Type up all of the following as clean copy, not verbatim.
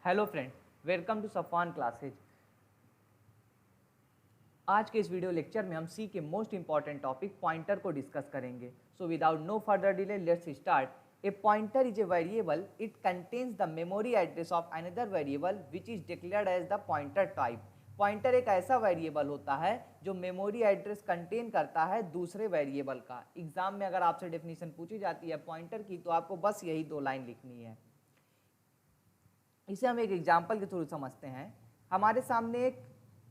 Hello friends, welcome to Safan classes. आज के इस वीडियो लेक्चर में हम सी के मोस्ट इंपॉर्टेंट टॉपिक पॉइंटर को डिस्कस करेंगे। So without no further delay let's start. A pointer is a variable, it contains the memory address of another variable which is declared as the pointer type. Pointer एक ऐसा variable होता है जो memory address contain करता है दूसरे variable का। Exam में अगर आपसे डेफिनेशन पूछी जाती है पॉइंटर की तो आपको बस यही 2 लाइन लिखनी है। इसे हम एक एग्जाम्पल के थ्रू समझते हैं। हमारे सामने एक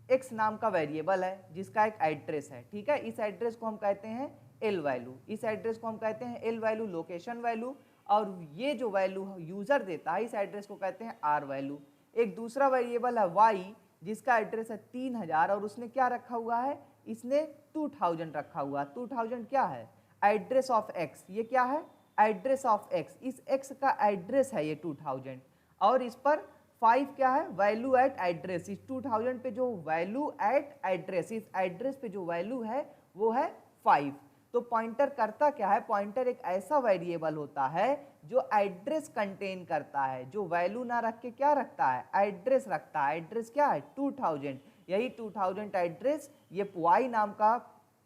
x नाम का वेरिएबल है जिसका एक एड्रेस है, ठीक है। इस एड्रेस को हम कहते हैं एल वैल्यू, इस एड्रेस को हम कहते हैं एल वैल्यू, लोकेशन वैल्यू, और ये जो वैल्यू यूजर देता है इस एड्रेस को कहते हैं आर वैल्यू। एक दूसरा वेरिएबल है y जिसका एड्रेस है 3000 और उसने क्या रखा हुआ है, इसने 2000 रखा हुआ। 2000 क्या है, एड्रेस ऑफ x। ये क्या है, एड्रेस ऑफ x। इस x का एड्रेस है ये 2000 और इस पर 5 क्या है, वैल्यू एट एड्रेस। इस 2000 पे जो वैल्यू एट एड्रेस, इस एड्रेस पे जो वैल्यू है वो है 5। तो पॉइंटर करता क्या है, पॉइंटर एक ऐसा वेरिएबल होता है जो एड्रेस कंटेन करता है, जो वैल्यू ना रख के क्या रखता है, एड्रेस रखता है। एड्रेस क्या है 2000, यही 2000 एड्रेस ये y नाम का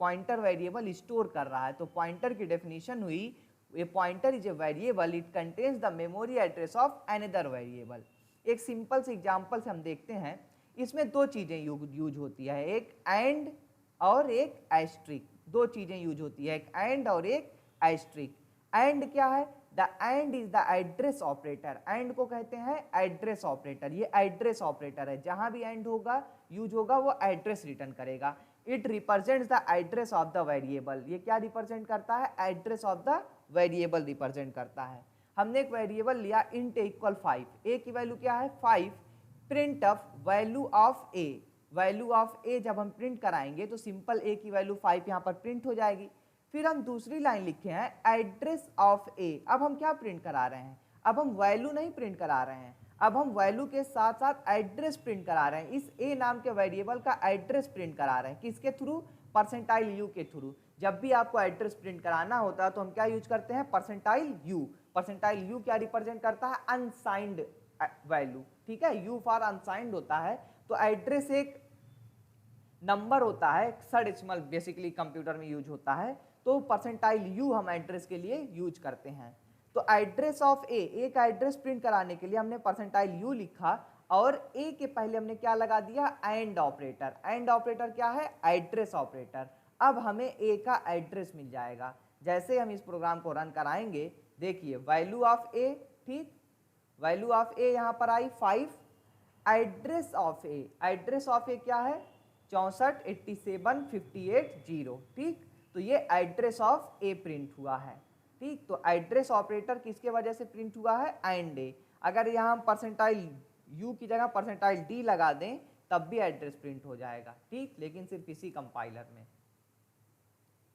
पॉइंटर वेरिएबल स्टोर कर रहा है। तो पॉइंटर की डेफिनेशन हुई, a pointer is a variable, it contains the memory address of another variable। एक सिंपल से एग्जांपल से हम देखते हैं। इसमें 2 चीजें यूज होती है, एक एंड और एक एस्ट्रिक। 2 चीजें यूज होती है, एक एंड और एक एस्ट्रिक। एंड क्या है, the end is the address operator. And को कहते हैं एड्रेस ऑपरेटर। ये एड्रेस ऑपरेटर है, जहां भी एंड होगा यूज होगा वो एड्रेस रिटर्न करेगा। It represents the address of the variable. ये क्या रिप्रेजेंट करता है, address of the variable represent करता है। हमने एक वेरिएबल लिया इंट इक्वल 5, ए की वैल्यू क्या है 5, print of value of a. Value of a जब हम प्रिंट कराएंगे तो सिंपल ए की वैल्यू 5 यहाँ पर प्रिंट हो जाएगी। फिर हम दूसरी लाइन लिखे हैं एड्रेस ऑफ ए। अब हम क्या प्रिंट करा रहे हैं, अब हम वैल्यू नहीं प्रिंट करा रहे हैं, अब हम वैल्यू के साथ साथ एड्रेस प्रिंट करा रहे हैं। इस ए नाम के वेरिएबल का एड्रेस प्रिंट करा रहे हैं, किसके थ्रू, परसेंटाइल यू के थ्रू। जब भी आपको एड्रेस प्रिंट कराना होता है तो हम क्या यूज करते हैं, परसेंटाइल यू। परसेंटाइल यू क्या रिप्रेजेंट करता है, अनसाइंड वैल्यू, ठीक है। यू फॉर अनसाइंड होता है। तो एड्रेस एक नंबर होता है, हेक्साडेसिमल बेसिकली कंप्यूटर में यूज होता है। तो परसेंटाइल यू हम एड्रेस के लिए यूज करते हैं। तो एड्रेस ऑफ ए, एक एड्रेस प्रिंट कराने के लिए हमने परसेंटाइल यू लिखा और ए के पहले हमने क्या लगा दिया, एंड ऑपरेटर। एंड ऑपरेटर क्या है, एड्रेस ऑपरेटर। अब हमें ए का एड्रेस मिल जाएगा। जैसे हम इस प्रोग्राम को रन कराएंगे, देखिए वैल्यू ऑफ ए, ठीक, वैल्यू ऑफ ए यहाँ पर आई 5, address of a, address of a क्या है 64 87 58 0, ठीक। तो ये एड्रेस ऑफ ए प्रिंट हुआ है, ठीक। तो एड्रेस ऑपरेटर किसके वजह से प्रिंट हुआ है, एंड ए। अगर यहाँ हम परसेंटाइल यू की जगह परसेंटाइल डी लगा दें तब भी एड्रेस प्रिंट हो जाएगा, ठीक, लेकिन सिर्फ इसी कंपाइलर में।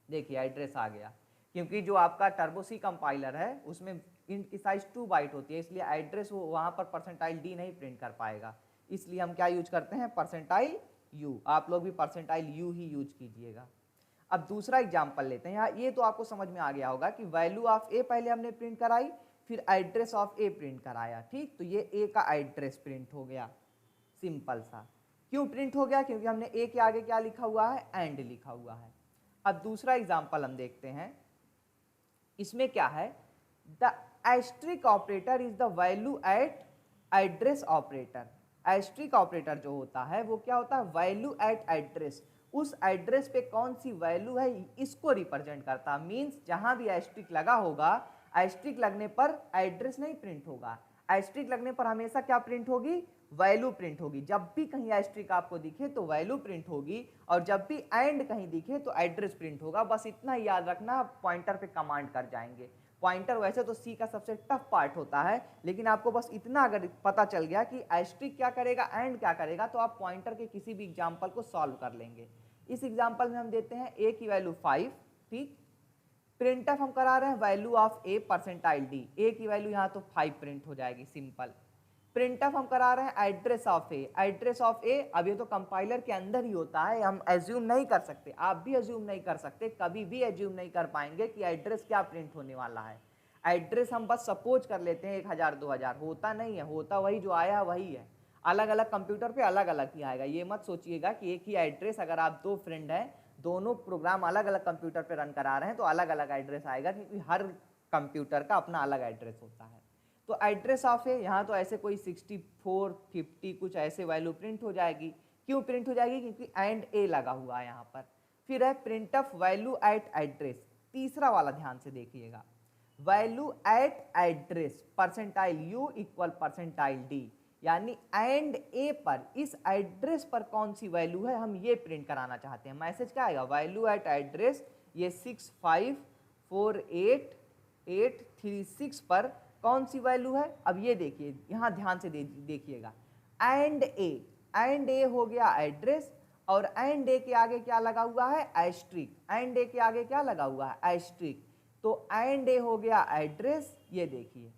देखिए एड्रेस आ गया, क्योंकि जो आपका टर्बो सी कंपाइलर है उसमें इंट की साइज 2 बाइट होती है, इसलिए एड्रेस वो वहाँ पर परसेंटाइल डी नहीं प्रिंट कर पाएगा। इसलिए हम क्या यूज करते हैं, परसेंटाइल यू। आप लोग भी परसेंटाइल यू ही यूज कीजिएगा। अब दूसरा एग्जाम्पल लेते हैं। यहाँ ये तो आपको समझ में आ गया होगा कि वैल्यू ऑफ ए पहले हमने प्रिंट कराई, फिर एड्रेस ऑफ ए प्रिंट कराया, ठीक। तो ये ए का एड्रेस प्रिंट हो गया, सिंपल सा। क्यों प्रिंट हो गया, क्योंकि हमने ए के आगे क्या लिखा हुआ है, एंड लिखा हुआ है। अब दूसरा एग्जाम्पल हम देखते हैं। इसमें क्या है, the asterisk operator is the value at address operator. Asterisk operator जो होता है वो क्या होता है, वैल्यू एट एड्रेस। उस एड्रेस पे कौन सी वैल्यू है इसको रिप्रेजेंट करता है। मीन्स जहां भी एस्ट्रिक लगा होगा, एस्ट्रिक लगने पर एड्रेस नहीं प्रिंट होगा, एस्ट्रिक लगने पर हमेशा क्या प्रिंट होगी, वैल्यू प्रिंट होगी। जब भी कहीं एस्ट्रिक आपको दिखे तो वैल्यू प्रिंट होगी, और जब भी एंड कहीं दिखे तो एड्रेस प्रिंट होगा। बस इतना ही याद रखना, पॉइंटर पे कमांड कर जाएंगे। पॉइंटर वैसे तो सी का सबसे टफ पार्ट होता है, लेकिन आपको बस इतना अगर पता चल गया कि एस्ट्रिक क्या करेगा, एंड क्या करेगा, तो आप पॉइंटर के किसी भी एग्जाम्पल को सॉल्व कर लेंगे। इस एग्जाम्पल में हम देते हैं ए की वैल्यू 5, ठीक। प्रिंट ऑफ हम करा रहे हैं value of A percentile d. A की वैल्यू यहाँ तो 5 प्रिंट हो जाएगी, सिंपल। प्रिंट ऑफ हम करा रहे हैं address of a. Address of a, अब ये तो कंपाइलर के अंदर ही होता है, हम एज्यूम नहीं कर सकते, आप भी एज्यूम नहीं कर सकते, कभी भी एज्यूम नहीं कर पाएंगे कि एड्रेस क्या प्रिंट होने वाला है। एड्रेस हम बस सपोज कर लेते हैं 1000 2000, होता नहीं है, होता वही जो आया है वही है, अलग अलग कंप्यूटर पे अलग अलग ही आएगा। ये मत सोचिएगा कि एक ही एड्रेस, अगर आप दो फ्रेंड हैं दोनों प्रोग्राम अलग अलग कंप्यूटर पे रन करा रहे हैं तो अलग अलग एड्रेस आएगा, क्योंकि हर कंप्यूटर का अपना अलग एड्रेस होता है। तो एड्रेस ऑफ ए यहाँ तो ऐसे कोई 64 50 कुछ ऐसे वैल्यू प्रिंट हो जाएगी। क्यों प्रिंट हो जाएगी? क्योंकि एंड ए लगा हुआ है यहाँ पर। फिर है print of value at address, तीसरा वाला ध्यान से देखिएगा, value at address percentile you equal percentile D, यानी एंड ए पर इस एड्रेस पर कौन सी वैल्यू है हम ये प्रिंट कराना चाहते हैं। मैसेज क्या आएगा? वैल्यू एट एड्रेस ये 6548836 पर कौन सी वैल्यू है। अब ये देखिए यहाँ ध्यान से देखिएगा, एंड ए हो गया एड्रेस, और एंड ए के आगे क्या लगा हुआ है? एस्ट्रिक। एंड ए के आगे क्या लगा हुआ है? एस्ट्रिक। तो एंड ए हो गया एड्रेस, ये देखिए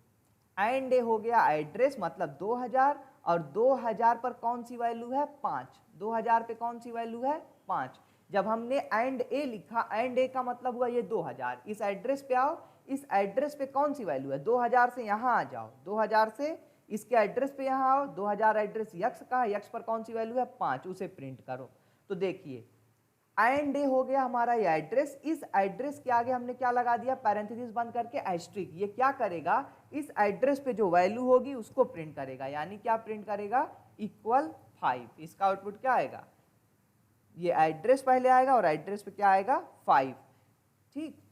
एंड ए हो गया एड्रेस मतलब 2000, और 2000 पर कौन सी वैल्यू है? 5। 2000 पे कौन सी वैल्यू है? 5। जब हमने एंड ए लिखा, एंड ए का मतलब हुआ ये 2000, इस एड्रेस पे आओ, इस एड्रेस पे कौन सी वैल्यू है? 2000 से यहाँ आ जाओ, 2000 से इसके एड्रेस पे यहाँ आओ, 2000 एड्रेस यक्स का है, यक्स पर कौन सी वैल्यू है? 5, उसे प्रिंट करो। तो देखिए एंड ए हो गया हमारा ये एड्रेस, इस एड्रेस के आगे हमने क्या लगा दिया? पैरेंथेसिस बंद करके एस्ट्रिक। ये क्या करेगा? इस एड्रेस पे जो वैल्यू होगी उसको प्रिंट करेगा, यानी क्या प्रिंट करेगा? इक्वल 5। इसका आउटपुट क्या आएगा? ये एड्रेस पहले आएगा और एड्रेस पे क्या आएगा? 5। ठीक,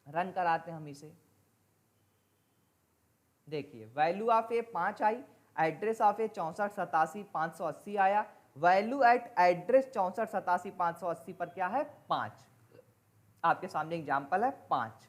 रन कराते हैं हम इसे। देखिए value of A 5 I, address of ए 64 87 580 आया, वैल्यू एट एड्रेस 64 87 580 पर क्या है? 5। आपके सामने एग्जाम्पल है 5।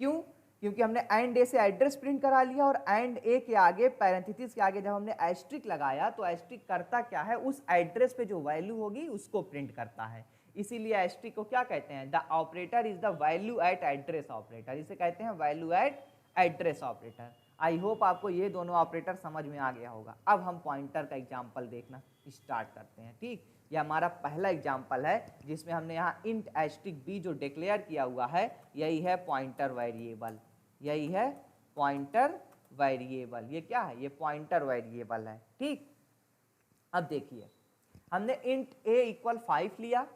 क्यों? क्योंकि हमने एंड ए से एड्रेस प्रिंट करा लिया, और एंड ए के आगे पैरेंथेसिस के आगे जब हमने एस्ट्रिक लगाया तो एस्ट्रिक करता क्या है? उस एड्रेस पे जो वैल्यू होगी उसको प्रिंट करता है। इसीलिए एस्ट्रिक को क्या कहते हैं? The operator is the value at address operator, इसे कहते हैं value at address operator. I hope आपको ये दोनों ऑपरेटर समझ में आ गया होगा। अब हम पॉइंटर का एग्जाम्पल देखना स्टार्ट करते हैं। ठीक, ये हमारा पहला एग्जाम्पल है जिसमें हमने यहाँ इंट एस्ट्रिक बी जो डिक्लेयर किया हुआ है, यही है पॉइंटर वेरिएबल, यही है पॉइंटर वेरिएबल। ये क्या है? ये पॉइंटर वेरिएबल है। ठीक, अब देखिए हमने इंट ए इक्वल 5 लिया,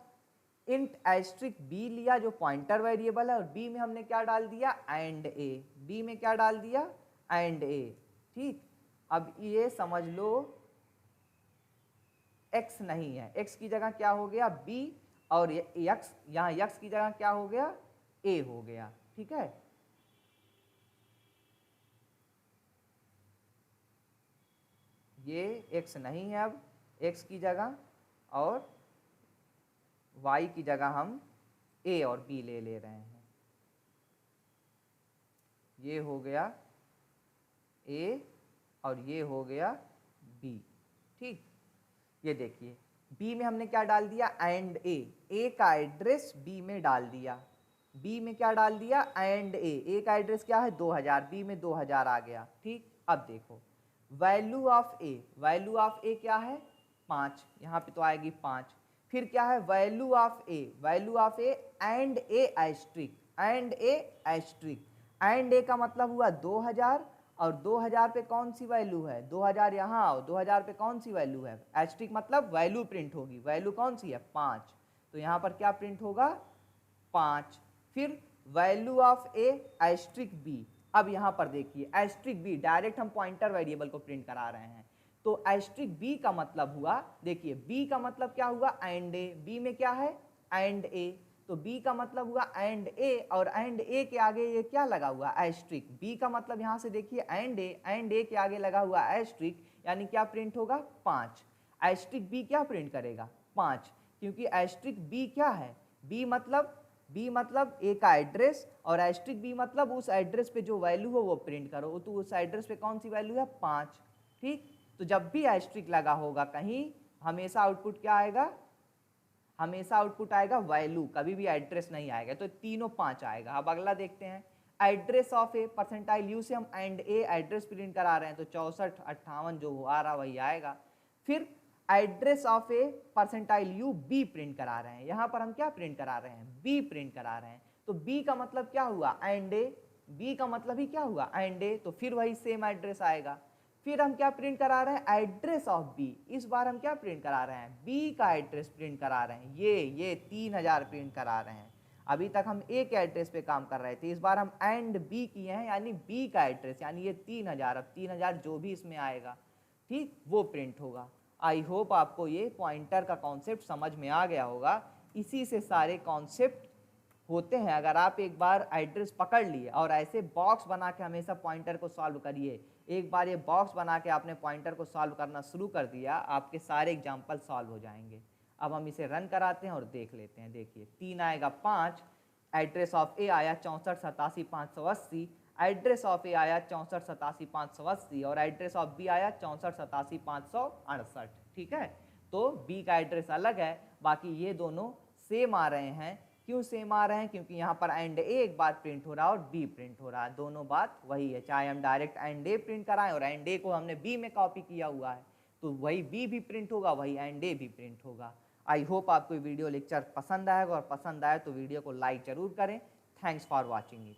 इंट एस्ट्रिक बी लिया जो पॉइंटर वेरिएबल है, और बी में हमने क्या डाल दिया? And A. बी में क्या डाल दिया? एंड ए। ठीक, अब ये समझ लो x नहीं है, x की जगह क्या हो गया? b, और x यहाँ x की जगह क्या हो गया? a हो गया। ठीक है, ये x नहीं है, अब x की जगह, और y की जगह हम a और b ले रहे हैं। ये हो गया a और ये हो गया b। ठीक, ये देखिए b में हमने क्या डाल दिया? एंड ए का एड्रेस b में डाल दिया, b में क्या डाल दिया? एंड ए का एड्रेस क्या है? 2000, b में 2000 आ गया। ठीक, अब देखो value of a, value of a क्या है? 5, यहाँ पे तो आएगी 5। फिर क्या है? Value of a, value of a and a asterisk, and a asterisk. And a का मतलब हुआ 2000, और 2000 पे कौन सी वैल्यू है? 2000 यहाँ आओ, 2000 पे कौन सी वैल्यू है? एस्ट्रिक मतलब वैल्यू प्रिंट होगी, वैल्यू कौन सी है? 5। तो यहाँ पर क्या प्रिंट होगा? 5। फिर value of A asterisk B. अब यहाँ पर देखिए एस्ट्रिक बी, डायरेक्ट हम पॉइंटर वेरिएबल को प्रिंट करा रहे हैं, तो एस्ट्रिक बी का मतलब हुआ, देखिए बी का मतलब क्या हुआ? And A. बी में क्या है? एंड ए। तो b का मतलब हुआ एंड ए, और एंड ए के आगे ये क्या लगा हुआ? एस्ट्रिक। b का मतलब यहाँ से देखिए एंड ए के आगे लगा हुआ एस्ट्रिक, यानी क्या प्रिंट होगा? 5। एस्ट्रिक b क्या प्रिंट करेगा? 5, क्योंकि एस्ट्रिक b क्या है? b मतलब a का एड्रेस, और एस्ट्रिक b मतलब उस एड्रेस पे जो वैल्यू हो वो प्रिंट करो, तो उस एड्रेस पे कौन सी वैल्यू है? 5। ठीक, तो जब भी एस्ट्रिक लगा होगा कहीं, हमेशा आउटपुट क्या आएगा? हमेशा आउटपुट आएगा वैल्यू, कभी भी एड्रेस नहीं आएगा। तो तीनों 5 आएगा। अब अगला देखते हैं, address of A percentile you से हम एंड ए एड्रेस प्रिंट करा रहे हैं, तो 64 58 जो आ रहा वही आएगा। फिर address of A percentile U B print करा रहे हैं, यहाँ पर हम क्या प्रिंट करा रहे हैं? बी प्रिंट करा रहे हैं। तो बी का मतलब क्या हुआ? एंड ए, बी का मतलब ही क्या हुआ, एंड ए, तो फिर वही सेम एड्रेस आएगा। फिर हम क्या प्रिंट करा रहे हैं, एड्रेस ऑफ बी। इस बार हम क्या प्रिंट करा रहे हैं, बी का एड्रेस प्रिंट करा रहे हैं। ये 3000 प्रिंट करा रहे हैं। अभी तक हम ए के एड्रेस पे काम कर रहे थे, इस बार हम एंड बी किए हैं, यानी बी का एड्रेस, यानी ये 3000। अब 3000 जो भी इसमें आएगा, ठीक, वो प्रिंट होगा। आई होप आपको ये पॉइंटर का कॉन्सेप्ट समझ में आ गया होगा। इसी से सारे कॉन्सेप्ट होते हैं। अगर आप एक बार एड्रेस पकड़ लिए और ऐसे बॉक्स बना के हमेशा पॉइंटर को सॉल्व करिए, एक बार ये बॉक्स बना के आपने पॉइंटर को सॉल्व करना शुरू कर दिया, आपके सारे एग्जाम्पल सॉल्व हो जाएंगे। अब हम इसे रन कराते हैं और देख लेते हैं। देखिए 3 आएगा 5, एड्रेस ऑफ ए आया 64878580, एड्रेस ऑफ ए आया 64878580 और एड्रेस ऑफ बी आया 64878568। ठीक है, तो बी का एड्रेस अलग है, बाकी ये दोनों सेम आ रहे हैं। क्यों सेम आ रहे हैं, क्योंकि यहाँ पर एंड ए एक बार प्रिंट हो रहा है और बी प्रिंट हो रहा है, दोनों बात वही है। चाहे हम डायरेक्ट एंड ए प्रिंट कराएं और एंड ए को हमने बी में कॉपी किया हुआ है, तो वही बी भी प्रिंट होगा, वही एंड ए भी प्रिंट होगा। आई होप आपको वीडियो लेक्चर पसंद आएगा, और पसंद आए तो वीडियो को लाइक जरूर करें। Thanks for watching it.